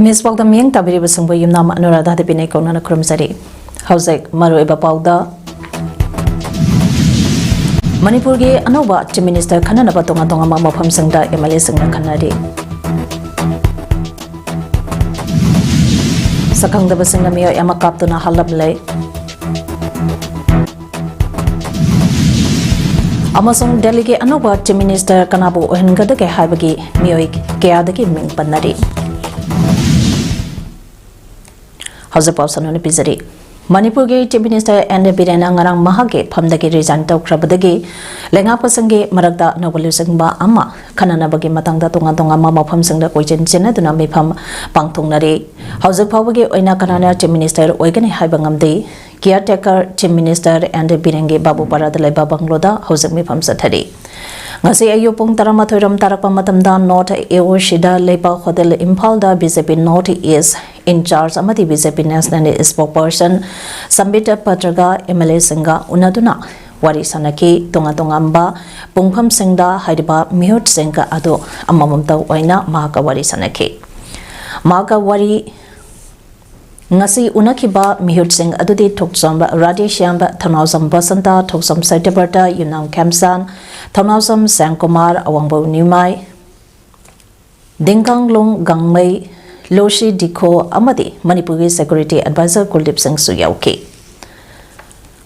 Miss PAODAM yang tabiri basungbo yumnam Anuradha de Pinay Kona na Krumsari. Hausek Maru Eba PAODA Manipur ge Anoba Chief Minister Kanana Batonga Tonga Mama Pamsangda MLA Sangna Kanadi. Sakang da basangna miyo yamakap to na halab lay. Amasong Delegate Anoba Chief Minister Kanabu Ohengada ke Habagi Mioik Keadaki Ming Panari. House of Sanoni Pizari. Manipur ge Chief Minister and the Birena Ngarang Mahage Pamdaki resign to Krabadagi, Lengapasange Maragda Nobelusangba Ama, Kananabagi Matanga Tonga Tonga Mama Pamsang the Quichin Senatuna Mipam Pangtungnari. House of Pawage Oina Kanana Chief Minister Oigani Hibangam Day, Caretaker Chief Minister and the Birenge Babu Paradale Babangloda, House of Mipam Satari. Ngasi ayupong taramatoyram tarakpamatamda North Eo Shida Lepa Hotel Impalda BJP North is in charge amati BJP National Spokesperson Sambita Patraga MLA Singa Unaduna Wari Sanaki Tonga Tongamba Pungpam Singda Haidiba Mihut Singa Ado Amamamta Waina Mahaka Wari Sanaki Mahaka Wari Ngasi unakiba Mihut Singh adudi Toksamba Radishyamba Thanawsam Basanta Toksam Saitabarta Yunam Kamsan Thanawsam Sangkumar Awangbo Nimai Dingkanglung Gangmei Loshi Diko Amadi Manipuri Security Advisor Kuldip Singh Suyauki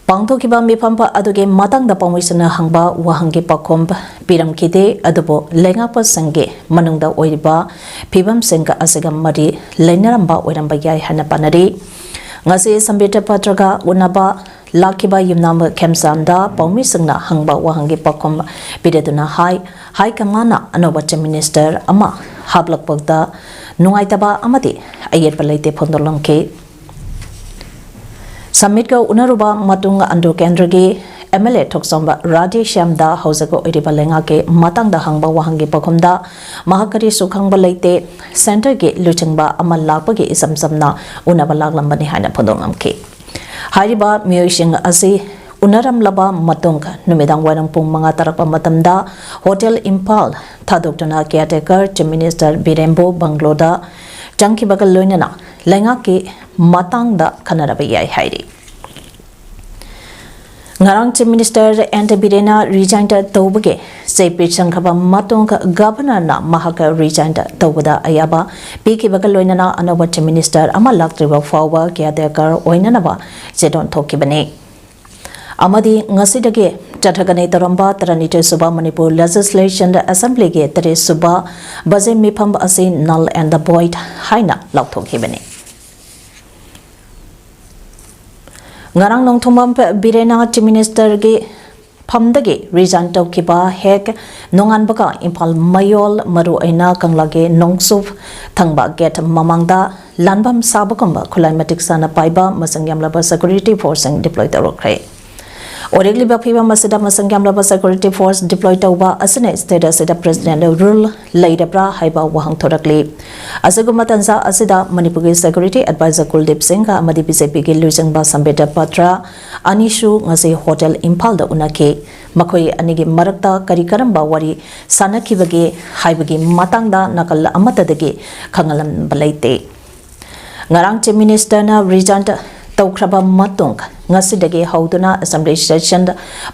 Pangtokiba Mipampa Aduge Matang da Pamisana Hangba Wahangi Pakomb Piram Kide Adubo Lengapa Sange Manungda Oiba Pibam Senga Asagam Mari Lenaramba Oiramba Yai Hanapanari Ngasi Sambita Patraga Unaba Lakiba Yumnamba Kemsanda Pamisana Hangba Wahangi Pakomb Pidetuna Hai Kamana Anobacha Minister Ama Hablak Pogda Nungaitaba Amadi Ayet Palate Pondolonke Summit ko unaruba matung andu kendragi MLA Toksamba Radishyamda Hausago Iribalenga ke matang da hangba wahangi pakomda mahakari sukhangba leite center ge luchingba amal lakpa ge isamsamna unaba laklambani haina phodongam ke hariba miyosing asi unaram laba matung numidang warang pung mga tarakpa matamda Hotel Impal Thadokdana Caretaker Chief Minister Birembo Bangloda Jangki Bagal Loinana Lenga ke matang da kanarabi yai hairi. Ngarang Chief Minister and Birena resigned Tobage, say Pichankaba Matung Governor na Mahaka resigned Tobada Ayaba, Piki Bagaloinana Anoba Chief Minister Amalak River Fawa Kiadekar Oinanaba, Zedon Tokibane. Amadi Ngasidage, Chatagane Taramba, Taranita Suba Manipur Legislation Assembly Gate, Tere Suba, Baze Mipam Asin Null and the Boyd Haina Lautokibane. Ngarang nong thumam Birena Chief Minister ge phamdage resign tawkiba hek nongan baka Impal Mayol Maru Aina Kanglage Nongsuf Thangba Gate Mamangda Lanbam Sabakamba Climatic Sana Paiba Masangyam Laba Security Force deployed Rokre. Oregli Bapiba Masida Masangyam Laba Security Force deployed Tauba Asane State Asida President Rule Laidabra Haiba Wahang Thorakli. Asagumatanza Asida Manipuri Security Advisor Kuldip Singh Amadi BJP Ge Lusangba Sambeta Patra Anishu Ngasi Hotel Impalda Unake Makoi Anigi Marakta Karikaramba Wari Sanakibage Haibagi Matangda Nakal Amatadage Kangalam Balaite Ngarang Chief Minister na Regent Taukraba Matung Ngasidage Hauduna Assembly Session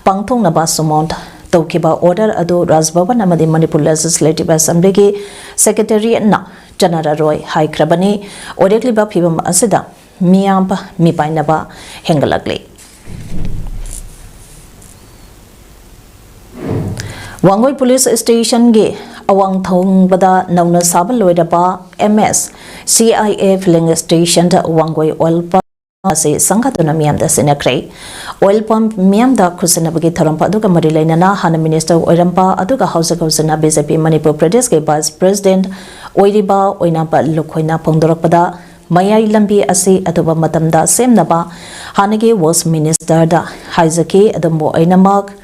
Pangtung Naba Sumont Taukiba Order Adu Rajbhavan Amadi Manipur Legislative Assembly Ge Secretary na Janara Roy Hai Krabani Oregli Bapibam Asida Miyampa Mipainaba Hengalagli Wangoi Police Station Ge Awang Thong Bada Nauna Sabaloidaba MS CIA Filling Station Wangoi Oil Pump Asi Sangatuna Miam da Sinakre Oil Pump Miam da Kusanabagi Tarampa Aduga Marilaina Hana Minister Oirampa Aduga House of Kusana BJP Manipur Pradesh Ge Vice President Oiriba Oinapa Lukoina Pongdorapada Mayai Lambi Asi Aduba Matamda Semnaba Hanage was Minister da Haizaki Adambo Oinamak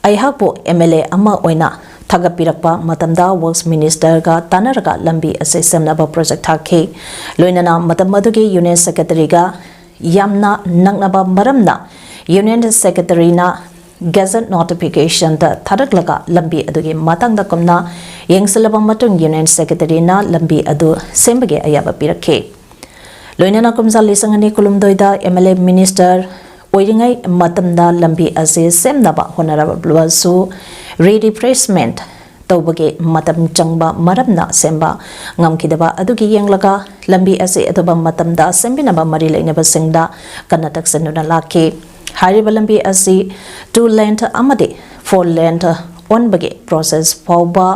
Aihapo MLA Ama Oina Thagapirakpa Matamda Works Minister ga Tanaraga Lambi Ase Semnaba Project Hake Loinana Matamadugi Union Secretary ga Yamna Nangnaba Maramna Union Secretary na gazette notification da tharaklaga lambi adugi matangda komna yengsilaba matung union secretary na lambi adu sembage ayaba pirakhe loinana kumza lisangani kulumdoida MLA minister oiringai matamda lambi ase semnaba honorable su redeployment tawbage matam changba maramna semba ngamkidaba adugi yenglaga lambi ase aduba matamda sembinaba mari leinaba singda kanatak sanuna lakhe hariba lambi ase 2 lane amade 4 lane on bage process fawba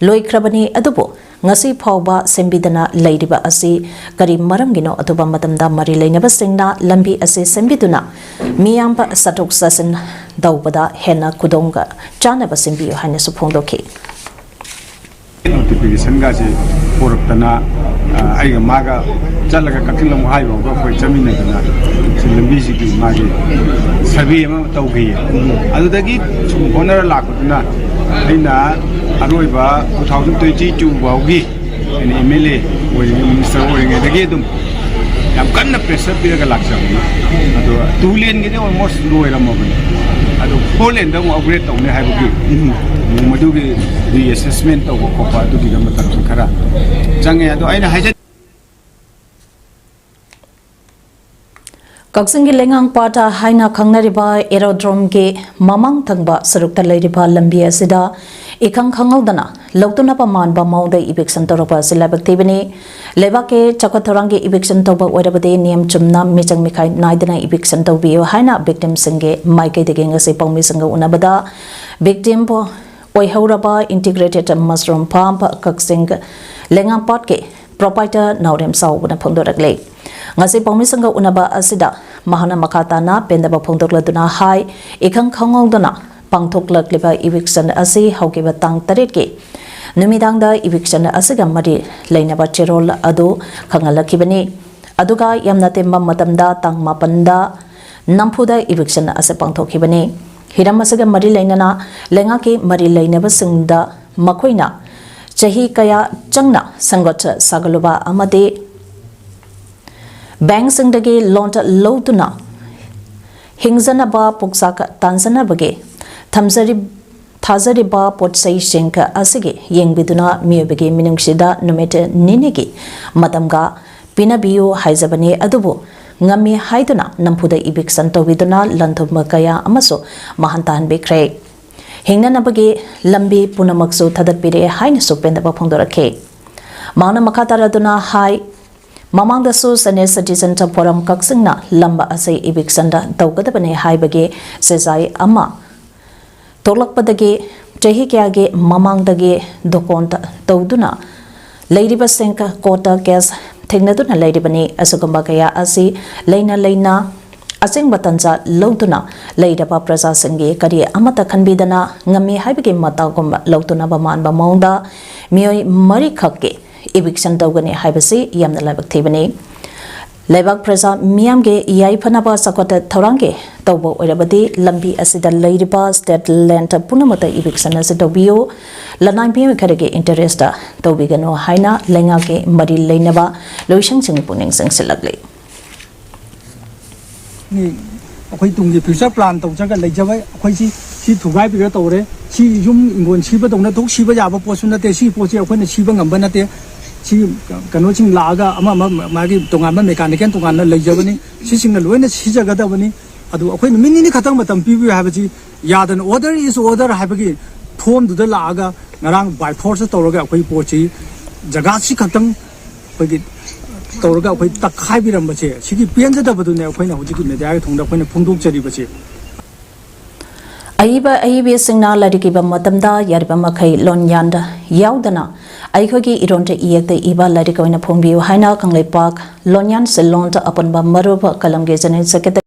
loikrabani adubu ngasi fawba sembidana leidiba ase kari maramgino aduba matamda mari leinaba singna lambi ase sembiduna miyamba satok sasin dawbada hena kudonga chanaba sembiyo haina supongdoki notification ga se portana aiga maga chalaga kakilam haibo ko foi chamina dana lambi si ki magi sabi ma tawgi adudagi honor lakuna aina aroiba 2022 bawgi en MLA woi minister woi ngedagi dum yam kanna pressure piraga laksam ado 2 lane ge almost loiram obani ado 4 lane da upgrade tawne haibogi madugi reassessment tawbo kopa adugi ga matam khara jange ado aina haja Kaksingi lengang pata haina khangnariba aerodrome ge mamang thangba sarukta leiriba lambi asida ikang khangaudana loktuna paman ba mauda eviction toropa silabak tibani lebake chakathorangi eviction toba oirabade niyam chumna michang mikhai naidana eviction tobiyo haina victim singe maikai dege ngase pawmi singa unabada victim po oihauraba integrated mushroom farm kaksing lengang pat ke proprietor naurem sawbuna phongdorakle ngasi pawmi singa unaba asida mahana makatana pendaba phongdokladuna hai ikang khangongdana pangthoklakliba eviction ase haukiba tang taret ke numidangda eviction asiga mari leinaba cherol adu khangalakibani aduga yamna temba matamda tang mapanda namphuda eviction ase pangthokibani hiram asiga mari leinana lenga ke mari leinaba singda makhoina chahi kaya changna sangot sagaluba amade bank singdagi loan loduna hingzanaba puksaka tanzanabage thazariba potsai shinka asige yengbiduna miyobage minungsida numete ninigi matamga pinabiyo haizabani adubu ngami haiduna namphuda eviction tobiduna lanthuma kaya amaso mahantan bekre hingnanabage lambi punamaksu thadapire haina supendaba phongdorakhe mauna makataraduna hai mamangda su sane citizen ta forum kaksingna lamba asai eviction da tawgadabane haibage sezai ama tolakpadage chahi kyage mamangdage dokonta tawduna leiriba senka kota gas thengnaduna leiribani asugamba kaya asi leina asing batanza loduna leiraba praja singe kari amata khanbidana ngami haibage matagumba loduna baman ba maunda miyoi mari khakke eviction tawgani haibasi yamna labak thibani lebak praja miyamge yai phanaba sakota thorange tawbo oirabadi lambi asida leiriba state land punamata eviction ase tawbiyo lanai bi kharege interest tawbigano haina lenga ke mari leinaba loisang sing puning sing silakle ni akhoi tungge future plan taw jaga leijabai akhoi si thugai bi tawre si yum ingon siba dongna tok siba yaba posun na te si pochi akhoi na siba ngamba na te si kano sing laga ama magi tongan ma mechanical tongan na leijabani si sing na loina si jaga da bani adu akhoi mini ni khatang matam pi bi habaji yadan order is order habagi form du da laga ngarang by force tawraga akhoi pochi jaga si khatang akhoi tawraga akhoi takhai bi ram bache sigi penja da badu ne akhoi na hoji ki media ga thongda akhoi na phungdok chari bache aibi singna larikiba matamda yariba makai lonyanda yaudana aikhoi ironte iyekte iba larikoina phongbiu haina kanglei park lonyan selonta aponba maruba kalamge jane secretary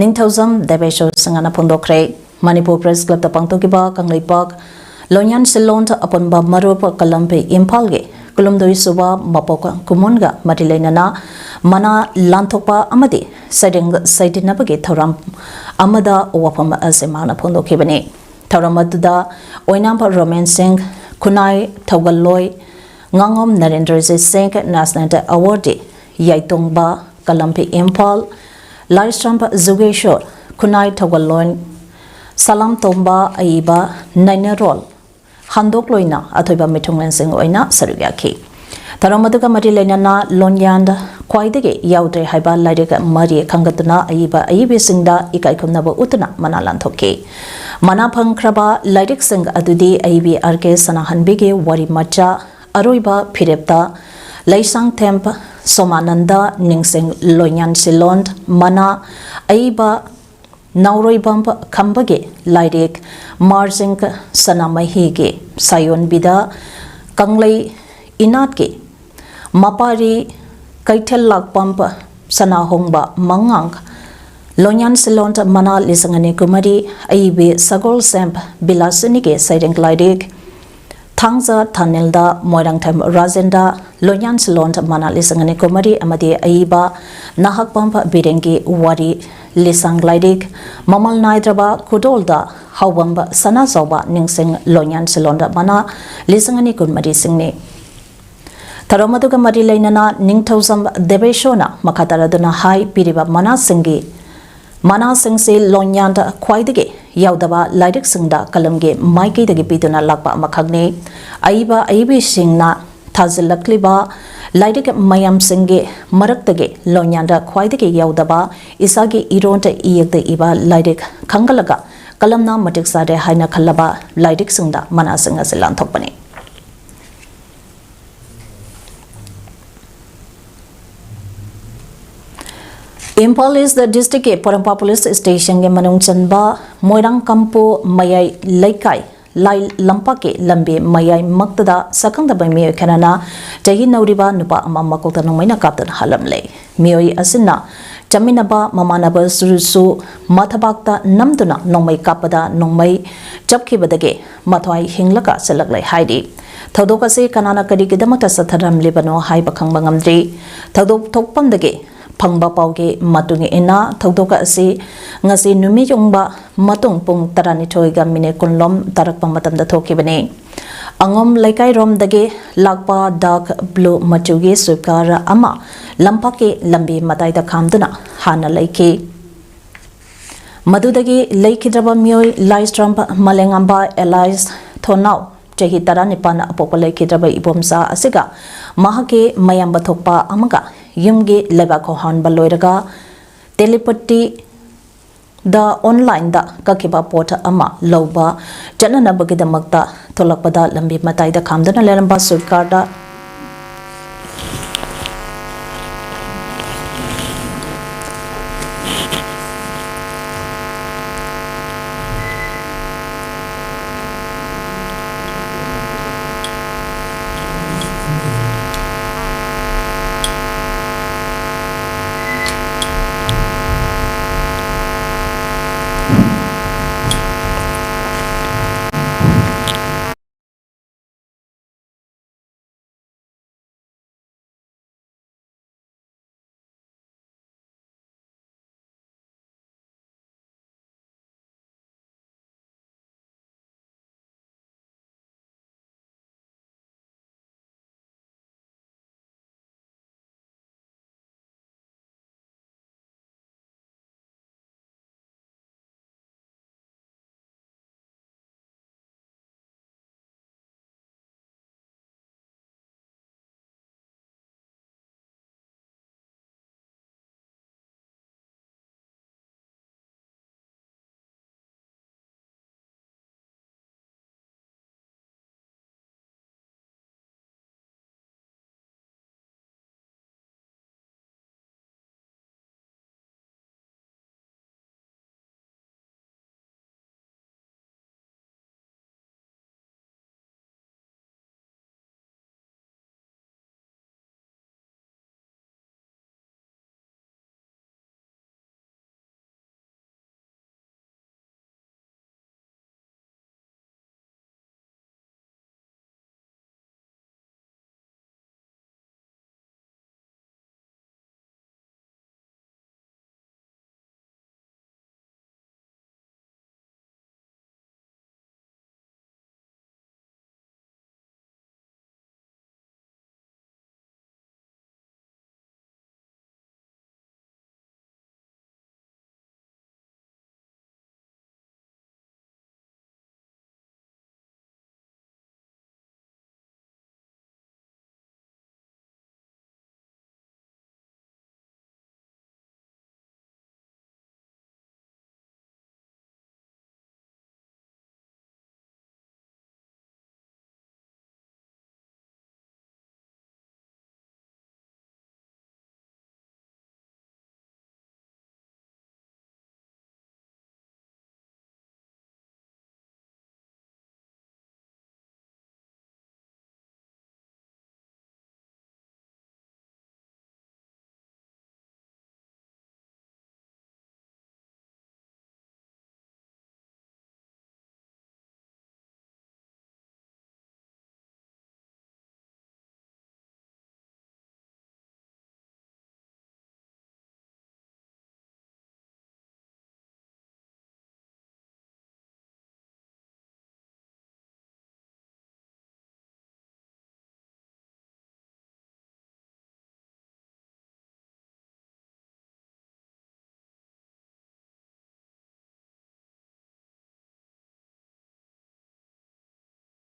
ningthausam debesho sangana phongdokre Manipur press club ta pangtokiba kanglei park lonyan selonta aponba maruba kalampe impalge kulumdoi suba mapoka kumonga matileinana mana lanthokpa amadi saidinabage thoram amada wafam asemana phondokibani thoram aduda oinampa romancing kunai thogaloi ngangom Narendra Singh National Award yaitongba kalampi impal laistrampa zugeshor kunai thogaloi Salam Tomba Aiba Nainarol Handok Loina Atoiba Mitunglansing Oina Sarugaki. Taramaduka Marilenana Lonyand Quaidege Yaudre Haiba Laideka Marie Kangatuna Aiba Aibi Singda Ikaikunaba Utana Manalantoke. Manapang Kraba Laidik Sing Adudi Aibi Arke Sanahanbige Wari Macha Aroiba Pirepta Laisang Temp Somananda Ningsing Lonyan Silond Mana Aiba Nauroi Bump Kambage Laidik Marsing Sanamahige Sayon Bida Kanglai Inatke Mapari Kaitel Lak Bump Sanahongba Mangang Lonyan Silond Mana Lisangani Kumari Aibe Sagol Semp Bilasinike Siding Laidik Tangza Tanilda Moirang Time Razenda Lonyan Silond Mana Lisangani Kumari Amadi Aiba Nahak Bump Birengi Wari Lisang Laidik Mamal Naidraba Kudolda Hawamba Sana Zoba Ningsing Lonyan Silonda Mana Lisangani Kumari Singni Taramaduga Marilainana Ningtosam Debeshona Makataraduna Hai Piriba Mana Singi Mana Singsi Lonyanda Quaidige Yaudaba Laidik Singda Kalamge Maiki the Gipituna Lakba Makagni Aiba Aibi Singna Tazilakliba Laidik Mayam Singe Maraktage Lonyanda Quaidige Yaudaba Isagi Ironta Iyak Iba Laidik Kangalaga Kalamna Matiksade Haina Kalaba Laidik Singda Mana Singa Silan Topani. Impal is the district Porampa police station ge manung chanba Moirang Kampo Mayai Laikai Lai Lampake Lambe Mayai Maktada Sakangda by Mio Kanana Jahi Nauriba Nupa Mamakota Nomaina Captain Halamle Mioi Asina Jaminaba Mamanaba Surusu Matabakta Namduna Nomai Kapada Nomai Japki Badage Matwai Hinglaka Selak Haidi Tadoka se Kanana Kadikidamata Sataram Libano Hai Bakang Bangamdri Tadok Tokpandage Pangba Pauge Matungi Ina Taudoka Asi Ngasi Numi Yongba Matung Pung Tarani Toiga Mine Kunlom Tarak Pamatam the Toki Bane Angom Laikai Rom Dage Lakpa Dark Blue Machugi Sukara Ama Lampake Lambi Matai da Kamduna Hana Laiki Madudagi Laikidraba Mioi Laistrump Malengamba Elias Tonau Jahi Taranipana Apopolaikidraba Ibomsa Asiga Mahake Mayamba Tokpa Amaga Yumge Lebako Han Baloiraga Telepati the online da Kakiba Porta Ama Loba Janana Bagida Magda Tolakpada Lambi Matai da Kamdana Leramba Surkarda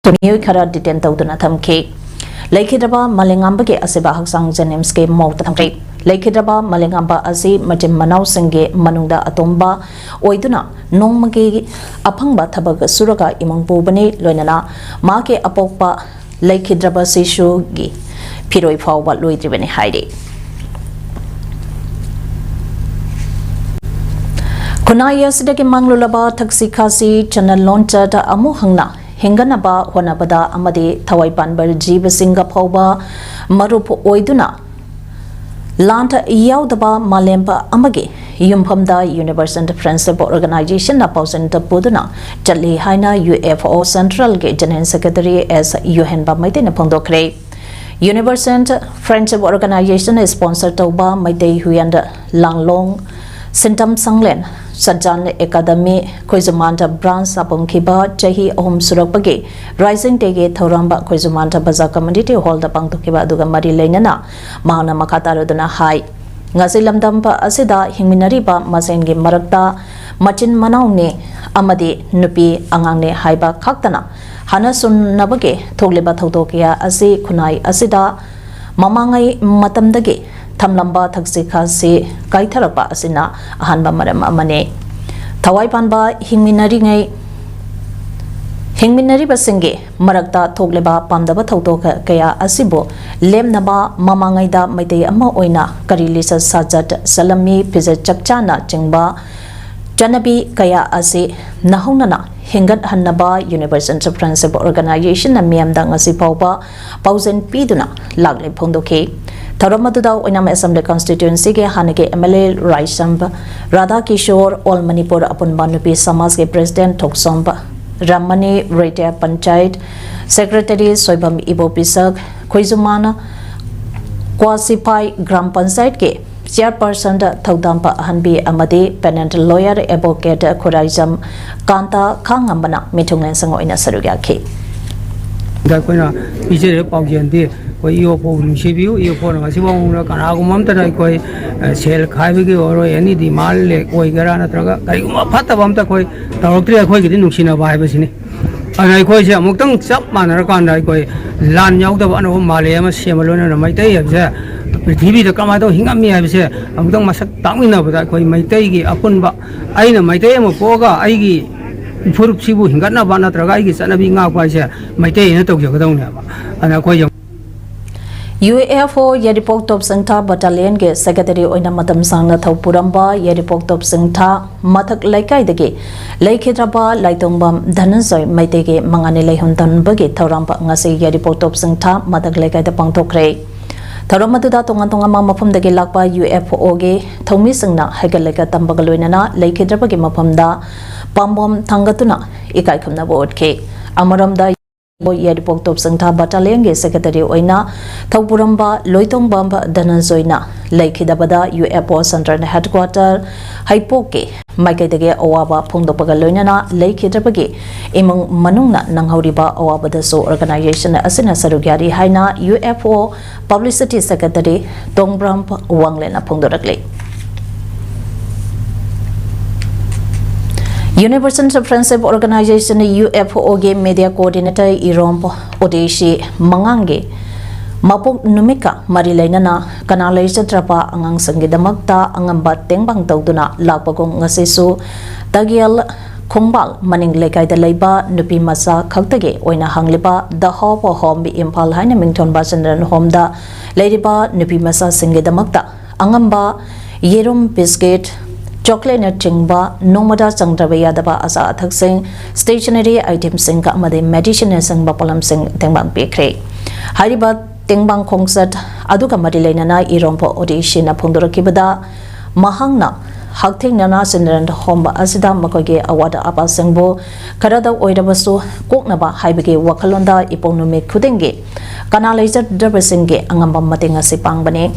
मियोय खरा detain तौदुना थमखे लेखिद्रबा मलेंगांबगे असेबा हक्सांग जेनिम्स के मौत थमखे लेखिद्रबा मलेंगांबा असी मचिम मनाव संगे मनुंगदा अतोंबा ओइदुना नोंमगे अफंगबा थबग Surga among पुबने लोइनना माके अपोकपा लेखिद्रबा शिशुगी फिरोय फावबा लोइद्रिबने हाइरे खुनाई असिदगे मांगलुलबा थक्सी खासी channel launcher अमु हंगना हिंगनबा होनबदा अमदे थवाई पानबर जीव Singh फावबा मरुप ओइदुना लांट याउदबा मालेम्बा अमगे युमफमदा universal friendship organisation ना पाउसन तपुदुना चली हाइना यूएफओ सेंट्रल के जनरल सेक्रेटरी एस युहेनबा मैते ने फोंदोखरे यूनिवर्सल फ्रेंडशिप ऑर्गेनाइजेशन स्पॉन्सर तौबा मैते हुयंड लांगलोंग सिंटम संगलेन सज्जान एकाडमी खोइजुमांटा ब्रांच अपंखिबा चाही अहम सुरपगे राइजिंग डेगे थौरंबा खोइजुमांटा बाजार कम्युनिटी हॉल दा पांगथोखिबा अदुगा मरी लेनना माना मखातारदुना high ngasi lamdamba asida hingminariba masengi marakta machin manaune amadi nupi angangne haiba khaktana hana sunnabage thogleba thaudokia asi khunai asida mamangai matamdage thamlamba thakse khase kaitharapa asina ahanba maram amane thawai panba hingminari basinge marakta thogleba pamdaba thaudoka kaya asibo lemnaba mamangaida maitei ama oina karilisa sajat salami pizza chakchana chingba janabi kaya ase nahaunana hingat hannaba universal friendship organization amiamda ngasi pauba pausen piduna lagle phongdoke tharamadudau oinam assembly constituency ke hanage mla raisamba radha kishore all manipur apunba nupi samaj ke president thoksomba Ramani Rete Panchayat Secretary Soibam Ibo Pisak Khoizumana Kwasipai Gram Panchayat ke Chairperson Thaudampa Hanbi Amade Penant Lawyer Advocate Khuraijam Kanta Khangambana Mithunglen Sango ina sarugya ke da koina ije paujen de ko iyo po nusibiu iyo po na siwang na kana gumam ta koi sel khaibi ge oro yani di mal le koi gara na traga kai guma phata bam ta koi tawtri koi gi nungsina ba ba sini anai koi se amuk tang chap manar kan dai koi lan yauk da ba no male ma semalo na mai tai ya se prithvi da kama to hingam mi ha se amuk tang masak tangina ba koi mai tai gi apun ba aina mai tai ma po ga ai gi furup sibu hingatna bana traga gi sanabi nga kwa se maite ne tok jog dong ne ba ana ko UFO Yaripok Top Sangtha Battalion ke Secretary oina matam sangna thopuramba Yaripok Top Sangtha mathak laikai dege laikhedraba laitongbam dhanansoy maite ke mangane laihuntan bage thoramba ngase Yaripok Top Sangtha mathak laikai da pangthokre Tharamatuda tonga ma mafam dage lakpa UFO ge thomi singna haigaleka tambagaloinana laikhedraba ge mafamda pambom thangatuna ikai khamna botke amaramda Yaripok Top Sangtha Battalion ge Secretary oina Thopuramba Loitongbamba Dhanansoyna laikhidabada UFO Center Headquarter Haipoke Maikaidage awaba phongdopaga loinana laikhidrabage imong manungna nanghauriba awabada so organization asina sarugyari haina UFO Publicity Secretary Tongbram Wanglena phongdorakle Universal Friendship Organization UFO ge Media Coordinator Irompo Odeshi Mangange Mapok Numika Marilainana Kanalai Satrapa Angang Sangidamakta Angamba Tengbang Tauduna Lakpagong Ngasisu Tagial Kongbal Maning Lekai da Leiba Nupi Masa Kaktage Oina Hangliba The Hop or Home Impal Haina Mington Basandan Homda Ladiba Nupi Masa Sangidamakta Angamba Yerum Biscuit Chocolate na chingba nomada changdraba yadaba asa athak sing stationery item sing ka amade medicine sing bapalam sing tengbang pekre hariba tengbang concert aduka marilena na irompo audition na phongdorakibada mahangna hakthing nana sindran homba asida makoge awada apa singbo karada oirabasu koknaba haibege wakalonda iponume khudenge kanalaizat drabasingge angamba matenga sipangbane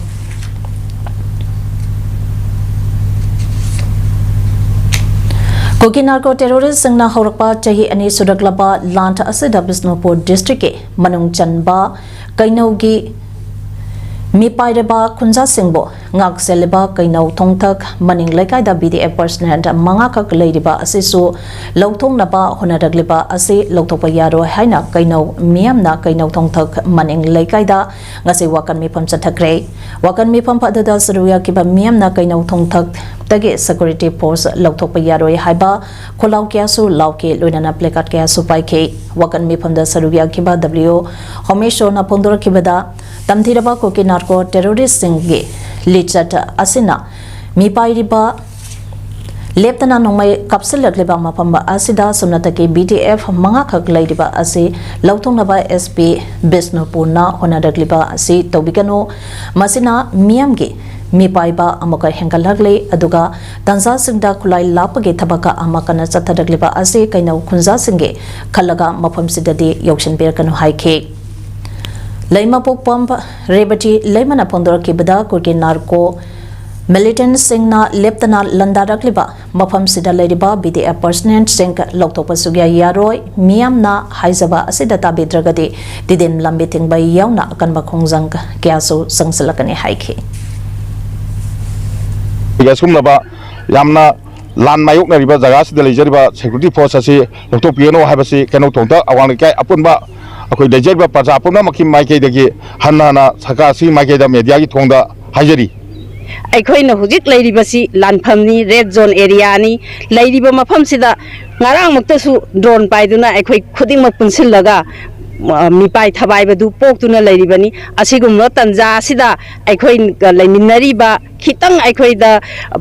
Kogi narco terrorist singna horakpa chahi ani sudaklaba lanta asida Bisnupur district ke manung chanba kainaugi mi paireba khunja singbo ngak seleba kainau thongthak maning lekai da BDF personnel manga kak leiriba asisu lauthong naba honadagliba ase lauthokpa yaro haina kainau miamna kainau thongthak maning lekai da ngase wakan mi pham chathakre wakan mi pham phadada saruya kiba miamna kainau thongthak tagi security force lauthokpa yaro haiba kholau kya su lauke loinana plakat kya su paike wakan mi pham da saruya kiba W homesho na pondor kibada tamthiraba ko ki narco terrorist singge lichat asina mi pairiba leptana nongmai kapsilak leba mapamba asida somnataki BDF manga khak laidiba ase lautongnaba SP Bisnupurna honadagliba ase tobikano masina miamge mi paiba amoka hengalagle aduga tanza singda kulai lapage thabaka amakana chathadagliba ase kainau khunja singge khalaga mafam sidadi yokshin berakanu haike Laima Pokpam Rebati Laimana Pondor Kibada Kurki Narco Militant Singna Leptana Landarakliba Mafam Sida Ladiba BDF personnel Sink Loktopa Sugya Yaroi Miamna Haizaba Asidata Bidragadi Didin Lambiting by Yauna Kanba Kongzang Kiasu Sangsalakani Haiki Yasumnaba Yamna Lan Mayuk Riba Zagas the Lejeriba Security Force Loktopiano Habasi Kano Tonta Awanaka Apunba अकोई लेजरबा प्रजा पुना मखि माइके दगी हन्नाना सकासी माइके दा media की थोंदा हाजरी अखोई न हुजिक लैरिबसी लानफमनी red zone area नि लैरिबा मफमसिदा ngarang muktasu drone paiduna अखोई खुदिंग मक पुनसिलगा मिपाई थबाइबदु पोक्तुना लैरिबनी असिगुमनो तंजा सिदा अखोई लैमिनरिबा खितंग अखोई दा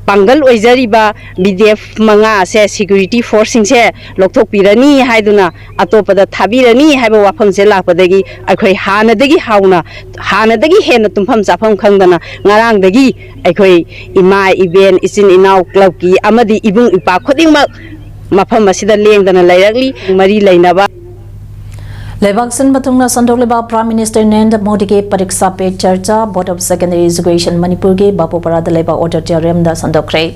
पांगल ओइजरिबा BDF मंगा से सिक्योरिटी फोर्सिंग से लोकथोकपिरनी हाइदुना अतोपदा थाबिरनी हाइबा वाफम से लापदगी अखोई हानदगी हेन तुमफम चाफम खंगदना ngarangdagi अखोई इमा इवेंट इसिन इनाउ क्लब की अमदी इबुंग इपा खुदिंग मफम असिदा लेंगदना लैरगली मरी लैनबा Lebak Sin Batungna Sandoliba Prime Minister Narendra Modi ke Pariksa pe Charcha Board of Secondary Education Manipur ke Bapu Parada Leba Order Jarem da Sandokre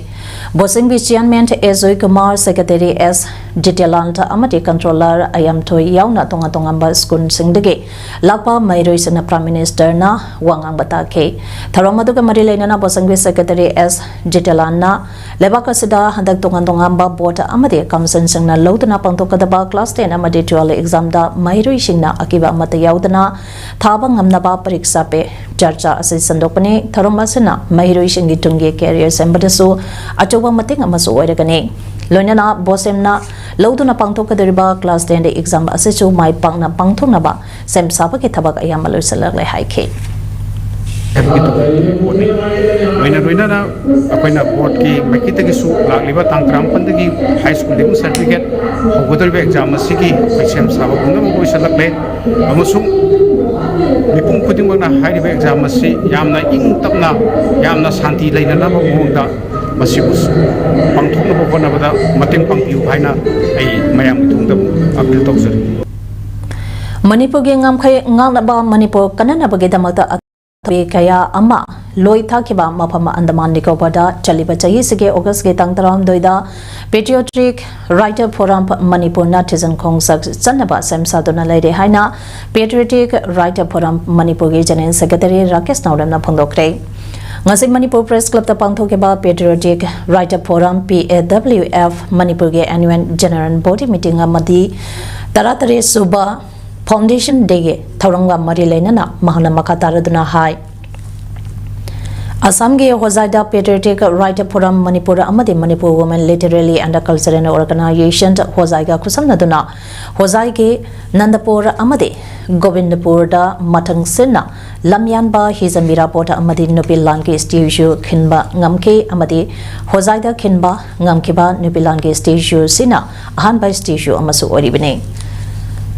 Bosing Chairman Ezoi Kumar Secretary S Detailanta Amati Controller Ayam Toy Yauna Tonga Tongamba Skun Singdege Lapa Mairoi Prime Minister na Wangang Batake Tharamaduka Marilena Bosing Secretary S Detailana Lebaka Sida Handak Tonga Tongamba Board Amati Kamsen Singna Lotana Pantokadaba Class 10 Amati 12 exam da Mairoi Shingna Akiba Mata Yaudana Thabang Amnaba Pariksa pe Charcha Asi Sandopane Tharomasina Mairoi Shingi Tungi Carriers Embadasu Achoba Mating Amasu Oiragane Lonana Bosemna Loduna Pangtokadariba Class 10 exam Asichu Mai Pangna Pangtonaba Sem Sabaki Tabak Ayamalu Salale Haike Roina Akoina board ki Makitaki su Lagliba Tangtrampandagi high school level certificate Hogodal exam Siki Sam Sabakunda Salakle Amusum Nipum Kudimana high exam si Yamna Ing Tapna Yamna Santi Lena Munda Masibus Pangtuna Bobonabada Mating Pangpiu Haina a Mayam Tunda Abdul Toxer Manipur Gingam Kai Nganaba Manipur Kanana Bagedamata Kaya Ama Loi Takiba Mapama Andaman Nicobarda Chaliba Chayisige August Getangtaram Doida Patriotic Writer Forum Manipur Natizen Kongsak Sanaba Samsadona Lady Haina Patriotic Writer Forum Manipur General Secretary Rakesh Naudana Pondokre Ngasi Manipur Press Club the Pangtokeba Patriotic Writer Forum PAWF Manipur Annual General Body Meeting Amadi Taratare Suba Foundation Day Taranga Marilena Mahana Makataraduna High Assamge Hozaida Patriotic Writer Forum Manipur Amadi Manipur Women Literary and Cultural Organization Hozaiga Kusamnaduna Hozaige Nandapur Amadi Govindapur da Matang Sina Lamyanba Hizamira Pota Amadi Nupilangi Stage Kinba Ngamke Amadi Hozaida Kinba Ngamkiba Nupilangi Stage Sina Ahanba Stage Amasu Oribine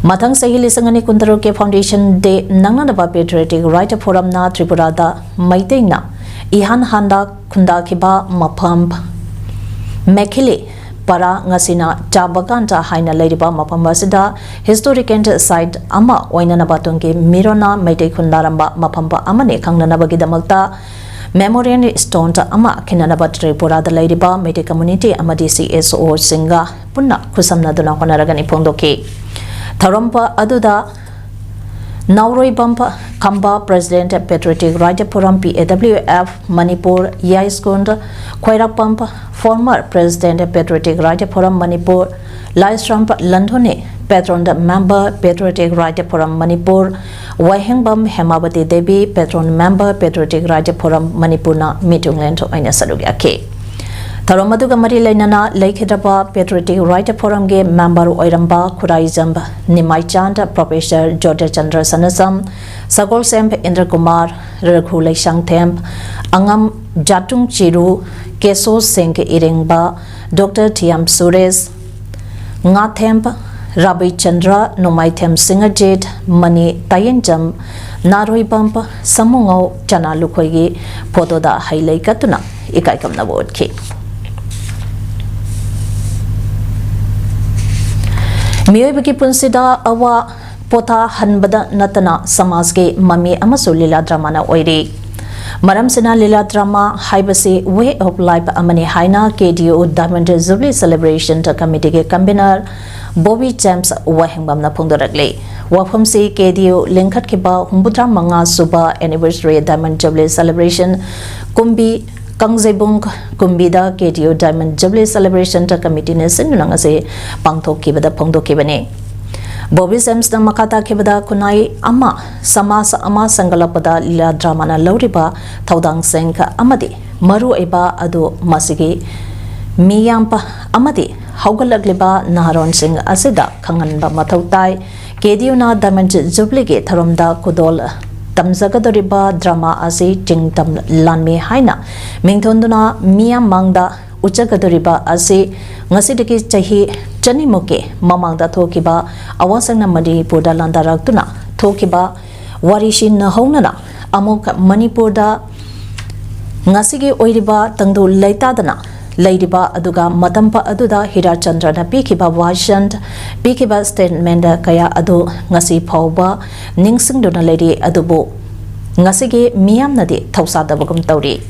Matang Sahili Sangani Kuntaroke Foundation De Nanganaba Patriotic Writer Forum na Tripurada Maitena Ihan Handa Kundakiba Mapamp Mekili Para Ngasina Jabaganta Haina Ladiba Mapambasida Historic Site Ama Wainanabatungi Mirona Maite Kundaramba Mapamba Amane Kanganabagidamata Memorial Stone Ama Kinanaba Tripura the Ladiba Maite Community Amadi CSO Singa Puna Kusamna Duna Honaragani Pondoki Tharompa Aduda Nauroibam Kamba President Patriotic Right Forum PAWF Manipur Yaiskund Khwairapam former President Patriotic Right Forum Manipur Laisram Landhone Patron Member Patriotic Right Forum Manipur Waihengbam Hemabati Devi Patron Member Patriotic Right Forum Manipur na meeting lento aina salugyake Tharomaduga Mari Lainana Laikhidaba Patriotic Right Forum ge member Oiramba Khuraizam Nimai Chand Professor Jodha Chandra Sanasam Sagol Semp Indra Kumar Raghulai Shangthem Angam Jatung Chiru Keso Singh Iringba Dr. Tiam Suresh Ngathemp Rabi Chandra Nomaithem Singajit Mani Tayenjam Naroibam Samungo Chana Lukogi Pododa Hailai Katuna Ikaikam Nabodki Miyoibaki Punsida Awa Pota Hanbada Natana Samaske Mami Amasu Lila Dramana Oiri Maram Sina Lila Drama Haibasi Way of Life Amani Haina KDO Diamond Jubilee Celebration Committee Convener Bobby James Wahengbam na Pungdoragle Wafam si KDO Linkat Kiba Humbutra Manga Suba Anniversary Diamond Jubilee Celebration Kumbi Kangzebung Kumbida KDO Diamond Jubilee Celebration Committee ne sinunangase pangthok kibada phongdok kibane Bobby James na makata kibada kunai ama samasa ama sangalapada lila drama na lauriba thaudang sengka amadi maru eba adu masigi miyampa amadi haugalagliba naharon singh asida khanganba mathautai KDO na Diamond Jubilee ge tharomda kudol Tamzagadoriba drama asi Jingtam Lanme Haina Mingthonduna Mia Mangda Uchagadoriba asi Ngasidiki Chahi Chanimuke Mamangda Thokiba Awasana Manipurda Landaraktuna Thokiba Warishin Honana Amok Manipurda Ngasigi Oiriba Tangdu Laitadana Ladiba Aduga Matampa Aduda Hira Chandrana Pikiba Washant Pikiba Statement Kaya Adu Ngasi Pauba Ningsingduna Lady Adubo Ngasigi Miam Nadi Tausada Bogum Tauri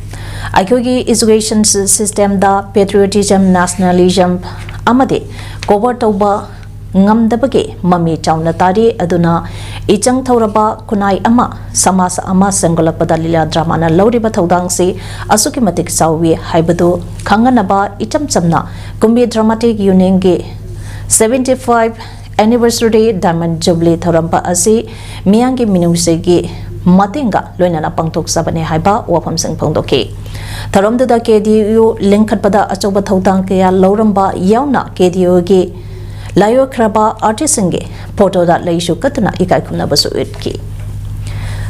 Aikogi Education System da Patriotism Nationalism Amade Cover Tauba Ngamdabage Mami Chauna Tari Aduna Ichang Tauraba Kunai Ama Samasa Ama Sengola Padalila Dramana Lauriba Taudangsi Asukimatik Sawi Haibadu Kanganaba Icham Samna Kumbi Dramatic Union 75 Anniversary Diamond Jubilee Tharampa Asi Miyangi Minusegi Matinga Loinana Pangtok Sabane Haiba Wapam Sing Pangdoki Tharamda KDU Linkat Pada Achoba Taudang Kaya Lauramba Yauna KDU Gi Layo Kraba Artisange Poto that Laishu Katana Ikaikuna Basu Itki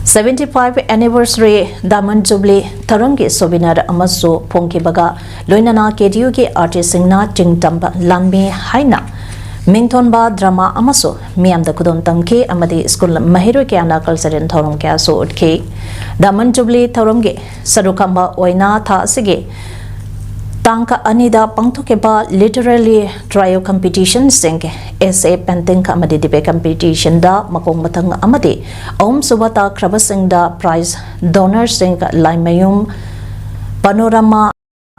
75 Anniversary Diamond Jubilee Tarangi Sobinar Amaso Ponki Baga Loinana KDU Artisingna Jingtamba Lanme Haina Mingthonba Drama Amaso Miam the Kudon Tamke Amadi School Mahiro Kiana Cultural Thorum Kaso Utke Diamond Jubilee Taramge Sadukamba Oina Tha Sige Tangka Anida Pangtokeba literally trial competition sing SA Penting Amadi Dibe competition da Makong Matang Amadi Om Subata Krabasing da prize donor sing Laimayum Panorama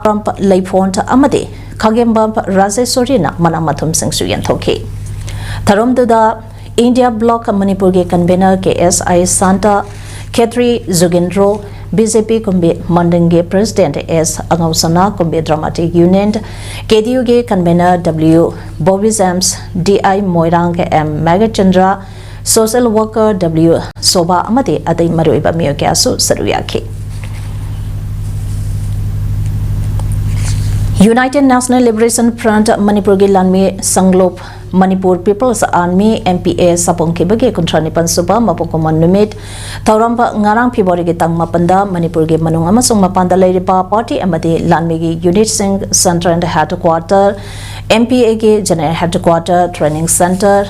Ramp Laifonta Amadi Kagemba Raze Sorina Manamatum Sing Suyan Toki Tarom da India Bloc Manipur convener KSI Santa Ketri Zugindro BJP Kumbi Mandenge President S. Angausana Kumbi Dramatic Union KDU Convener W. Bobby James DI Moirang M. Magachandra Social Worker W. Soba Amati Adi Maruiba Miyokasu Saruyaki United National Liberation Front Manipur Lanmi Sanglop Manipur People's Army MPA Sapong Kibage Kontranipan Suba Mapokoman Numit Tauramba Ngarang Pibori Tang Mapanda Manipur Ge Manung Amasung Mapanda Ladipa Party Amadi Lanmigi Unit Singh Center and Headquarter MPA Ge General Headquarter Training Center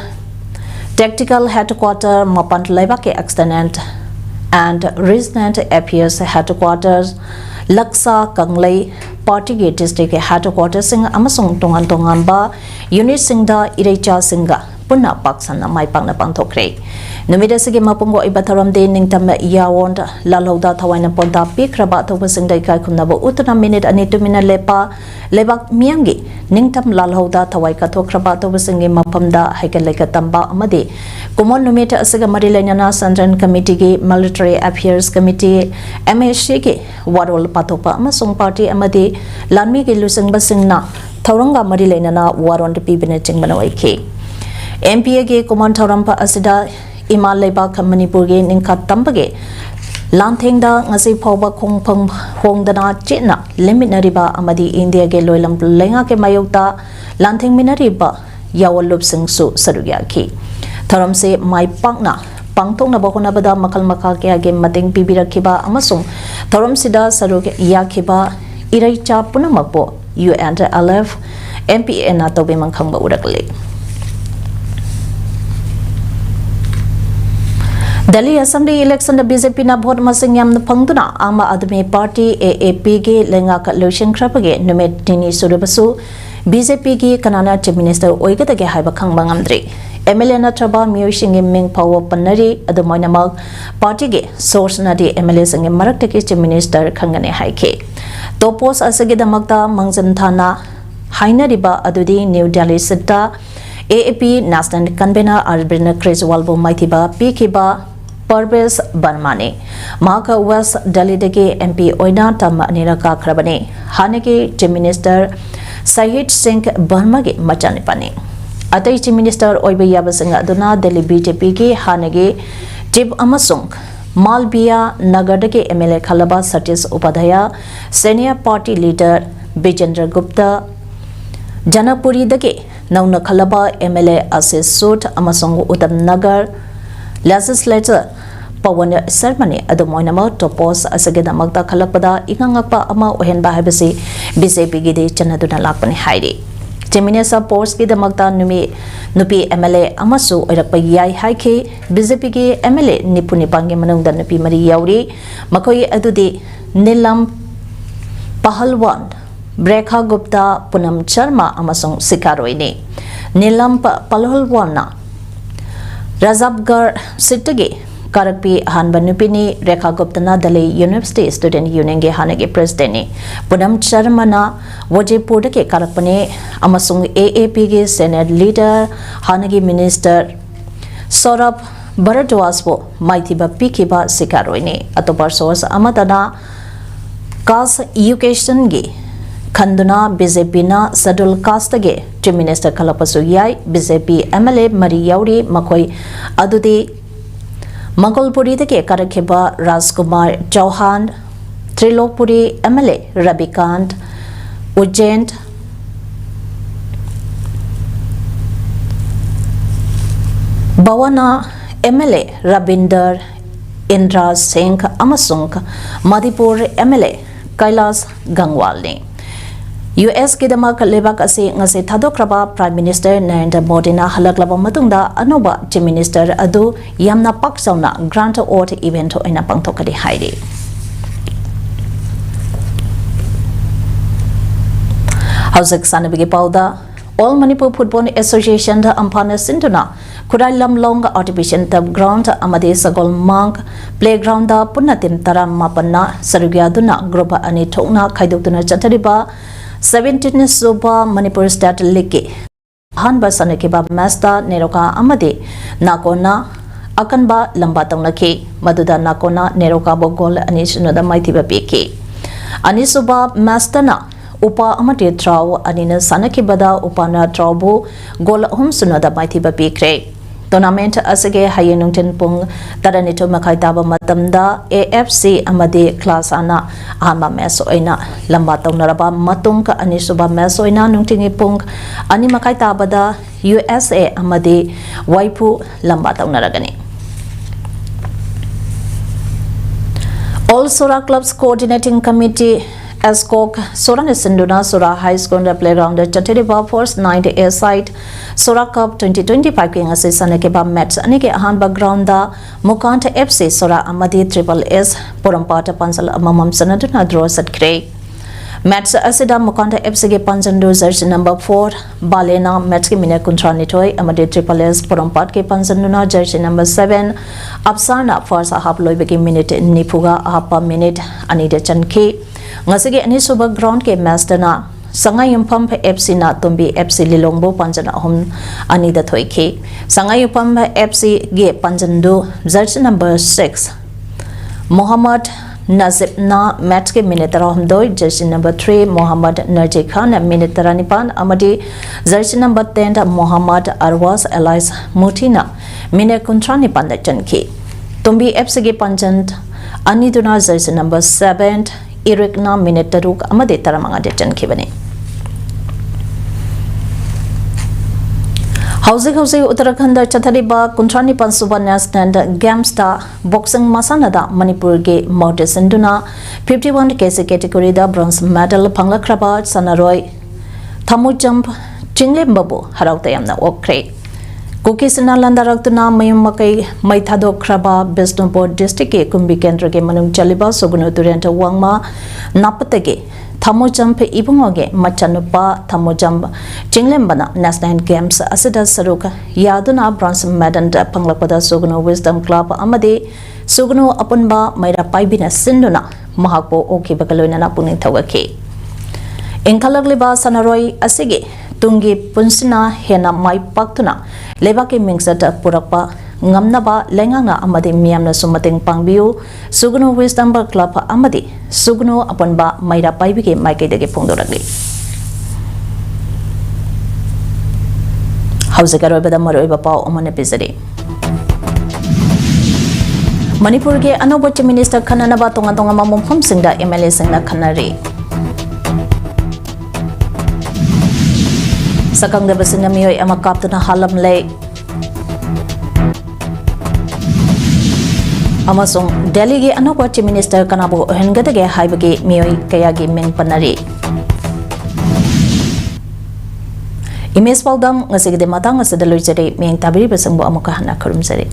Tactical Headquarter Mapant Laibake Extendant and Resident Affairs Headquarters Laksa Kanglai Party District Headquarters Sing Amasung Tongan Tongamba Unit Singda Irecha Singa punna paksanna mai pangna pangthokre numida sige mapungo ibatharam de ningtam yawon lalhoda thawaina ponta pikraba thoba singdai kai khumnabo utna minute ani 2 minute lepa lebak miangi ningtam lalhoda thawai ka thokraba thoba singi mapamda haikaleka tamba amade kumon numita asiga mari lenana sandran committee gi military affairs committee MSC gi warol patopa amasung party amade lanmi gi lusingba singna thoranga mari lenana waron de pibine chingmana waike MPA gi kumon thorampa asida imal lebak Manipur gi ningkat tambage lanthengda ngasi phoba khongphang hongdana chena liminariba amadi India ge loilam lenga ke mayokta lantheng minariba yawolup singsu sarugya ki thoram se mai pakna pangtongna bahona bada makal makal ke age mating pibirakhiba amasung thoram sida sarug yakhiba iraicha punamapo UNLF MPA na tobe mangkhangba urakle Delhi Assembly election the BJP na vote masing yam pangduna Ama Admi Party AAP ge lenga ka lotion krapage numet dini surubasu BJP gi kanana chief minister oigata ge haiba khangba ngamdri MLA na traba miyosing ming power panari adumoina mag party ge source na di MLA sing marakte ke chief minister khangane haike to post asage damakta mangjan thana hainariba adudi New Delhi sitta AAP national convener Arbina Kreswal bo maithiba pikiba Purpose Barmane Maka West Delhi dege MP Oina Tama Nira Kakrabane Haneke Chief Minister Sahit Singh Burma ge Machanipane Atai Chief Minister Oibe Yabasanga Aduna Delhi BJP ge Hanege Chief Amasung Malbia Nagar dege MLA Khalaba Satish Upadhyaya Senior Party Leader Bijendra Gupta Janapuri dege Nauna Khalaba MLA Asis Sut Amasung Uttam Nagar Legislator Pawan Ceremony Adumoinama Topos Asageda Magda Kalapada Ingangapa Ama Ohenba Habasi BJP Gide Chanaduna Lakpani Haidi. Teminesa Post Gida Magda Nupi MLA Amasu Irapa Yai Haike BJP Gi MLA Nipuni Pangi Manung dan Nupi Mari Yauri Makoi Adudi Nilam Pahalwan Brekha Gupta Punam Charma Amasung Sikaroini Nilam Pahalwana Razabgar Sittage Karakpi Hanba Nupini Rekha Guptana Delhi University Student Union ge Hanage President Punam Charmana Wajipur ke Karakpane Amasung AAP ge Senate Leader Hanage Minister Sorab Bharadwajbo Maithiba Pikiba Sikaroini Atopar source Amatana Kas Education ge Khanduna BJP na Sadul Kastage Chief Minister Kalapasu Yai BJP MLA Mari Yauri Makoi Adudi Mangolpuri deke Karakheba Rajkumar Chauhan Trilokpuri MLA Rabikant Ujjain Bawana MLA Rabinder Indra Singh Amasung Manipur MLA Kailas Gangwal ne US Kidamak Lebak Ase Ngase Thadokraba Prime Minister Narendra Modi na halaklaba matungda anoba Chief Minister adu yamna paksauna grant award event oina pangthokadi haide Hausak Sanabigi Pauda All Manipur Football Association da Ampana Sintuna Kurailam Long Artificial Turf Ground Amade Sagol Monk Playground da Punatim Tara Mapana Sarugyaduna Groba Ani Tokna Kaidukuna Chatariba 17 Suba Manipur State League Hanba Sanakiba Master Neroka Amade Nakona Akanba Lambatong Naki Maduda Nakona Neroka Bogol Anishuna Maitiba Piki Anisuba Mastana Upa Amade Trau Anina Sanakibada Upana Traubu Gol Humsuna da Maitiba Pikre Tournament Asage Hayenungten Pung Taranito Makaitaba Matamda AFC Amade Class Ana Ama Mesoina Lambatong Naraba Matung Anisuba Mesoina Nungtingi Pung Ani Makaitabada USA Amade Waipu Lambatong Naragani All Sura Clubs Coordinating Committee Ascok Soran Sinduna Sura High School Playground Chatiriba Force 90 site Sura Cup 2025 King Sanakeba Mets Anike Hanba Ground da Mukanta FC Sura Amadi Triple S Purampata Pansal Amam Sanaduna Draw Sat Cray Match asida Mukanda FC ge panjandu jersey number 4 Balena match ke minute kuntrani amade Triple S Porompat ke panjanduna jersey number 7 Absarna first half loibe ke minute nipuga apa minute anide chanke ngasige ani suba ground ke match dana Sangayumpam FC na Tumbi FC Lilongbo panjana hom anida thoike Sangayumpam FC ge panjandu jersey number 6 Muhammad Nazib na match ke minute rahmdoi jersey number 3 Muhammad Najib Khan minute ranipan amadi jersey number 10 Muhammad Arwas Elias Mutina minute kuntrani panda chanki Tumbi FC ge panjand aniduna jersey number 7 Eric na minute taruk amadi taramanga de chanki bani Housing Uttarakhand Chathariba Kuntrani Pansuba National Games da Boxing Masanada Manipur ge Mordesenduna 51 kg category da bronze medal Panglakraba Sanaroi Thamu jump Chinglem Babu Harautayamna Okre Kukisina Landaraktuna Mayumakai Maithado Kraba Bisnupur district ke Kumbi Kendra ge Manung Chaliba Sogunu Turenta Wangma Napatege Thamu jump ibungoge machanupa thamu jump Chinglembana National Games asida saruka yaduna bronze medal panglapada Sugunu Wisdom Club amade Sugunu apunba maira paibina sinduna mahakpo oki bakaloina na puning thawake Inkalagliba sanaroi asige tungi punsina hena mai paktuna lebake mingsata purakpa ngamnaba lenganga amade miyamna sumating pangbiu Sugunu Wisdom Club amade Sugunu apunba maira paibige maike dege pungdoragli Hausegaro beda maroiba pau omane pizari Manipur ge anobo chief minister khananaba tonga mamumpham singda MLA singna khanari Sakang de basina miyoi ama kaptuna halam lay Amasung Delhi ge anobo chief minister kanabo hengadage haibage miyoi kayagi ming panari Image PAODAM ngasige de matang asada loijare miyang tabiri basangbo amuka hana karumjare